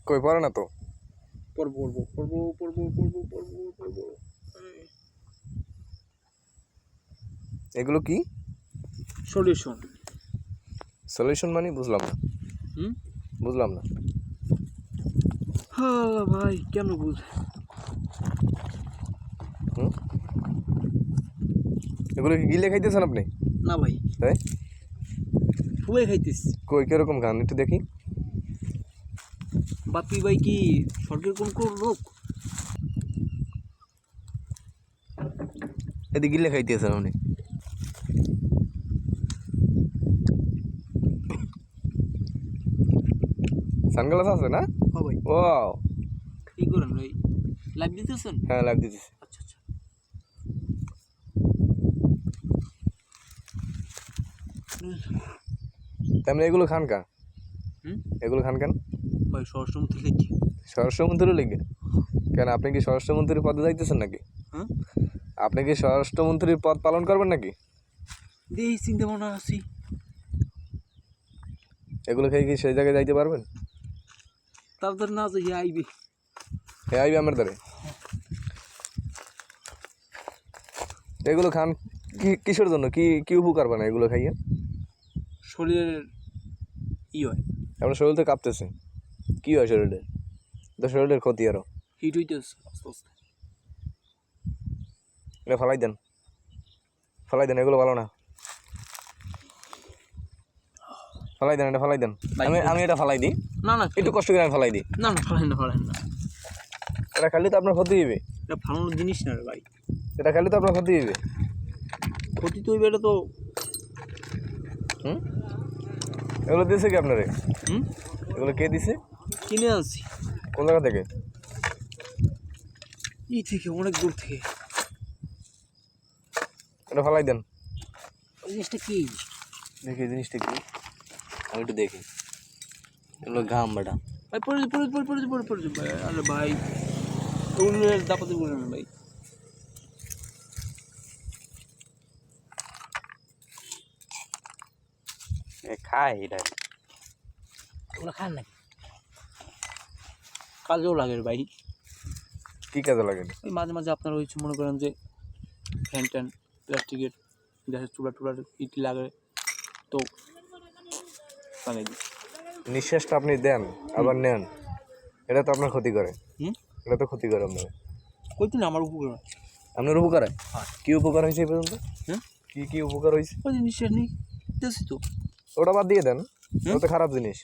কই পড়ে না তো। পড়বো পড়বো পড়বো পড়বো পড়বো পড়বো পড়বো। এগুলো কি সলিউশন। সলিউশন মানে বুঝলাম না। বুঝলাম না। হ্যাঁ ভাই কেমন বুঝ এগুলো কি গিলে খাইতেছেন আপনি? না ভাই তাই ফুয়ে খাইতেছি। কই কিরকম খান একটু দেখি। বাপি ভাই কি স্বর্গের কোন কোন লোক? এদি গিলে খাইতেছেন আপনি? সানগ্লাস আছে না? হ্যাঁ ভাই। ওয়াও, কি করেন ভাই, লাইভ দিতেছেন? হ্যাঁ লাইভ দিতেছি। আচ্ছা আচ্ছা। তেমনি এগুলো খান কা? এগুলো খান কেন ভাই স্বরাষ্ট্রমন্ত্রী লিখি। স্বরাষ্ট্রমন্ত্রীরও লিখবে কেন? আপনি কি স্বরাষ্ট্রমন্ত্রীর পদে যাইতেছেন নাকি? হ্যাঁ আপনি কি স্বরাষ্ট্রমন্ত্রীর পদ পালন করবেন নাকি? এই চিন্তা ভাবনা আছি। এগুলো খেয়ে কি সেই জায়গায় যাইতে পারবেন? তাড়াতাড়ি না যাই আইবি। হ্যাঁ আইবি আমার দ্বারে। এগুলো খান কি কিসের জন্য? কি কি উপকার বানায় এগুলো খাইয়ে? শরীরের হয় আপনার শরীর তো কাঁপতেছে, কি হয় শরীরের? তো শরীরের ক্ষতি আরো। হিট হইতেছে আস্তে আস্তে। এটা ফালাই দেন, ফালাই দেন, এগুলো ভালো না। ফালাই দেন, এটা ফালাই দেন। আমি এটা ফালাই দিই। না না একটু কষ্ট করে আমি ফালাই দিই। না না ফালেন না ফালেন না। এটা খালি তো আপনার ক্ষতি হইবে। এটা ফালানোর জিনিস না রে ভাই। এটা খালি তো আপনার ক্ষতি হইবে। ক্ষতি তো হইবে, এটা তো। এগুলো দিয়েছে কি আপনারে? এগুলো কে দিছে? কিনে আনছি। কোন জায়গা থেকে? এই থেকে, অনেক দূর থেকে। এটা ফালাই দেন। ওই জিনিসটা কি? দেখি জিনিসটা কি, আমি একটু দেখি। এগুলো ঘাম বেটা। ভাই পড়ে পড়ে পড়ে পড়ে পড়ে পড়ে ভাই। আরে ভাই উলের দাপাতে বলেন ভাই। খায় এটা? ওগুলো খান নাকি? কাজেও লাগে রে ভাই। কি কাজে লাগে? ওই মাঝে মাঝে আপনার ওই মনে করেন যে ফ্যান ট্যান, প্লাস্টিকের গ্যাসের চুলা টুলার ইটি লাগে তো লাগাই দিই। নিঃশ্বাসটা আপনি দেন আবার নেন, এটা তো আপনার ক্ষতি করে। এটা তো ক্ষতি করে আপনার। কইতে না আমার উপকার। আপনার উপকার হয়? কি উপকার হয়েছে এই পর্যন্ত? কি কি উপকার হয়েছে? ওই যে নিঃশ্বাস নেই দেখছি তো। ওটা বাদ দিয়ে দেন, ওটা তো খারাপ জিনিস।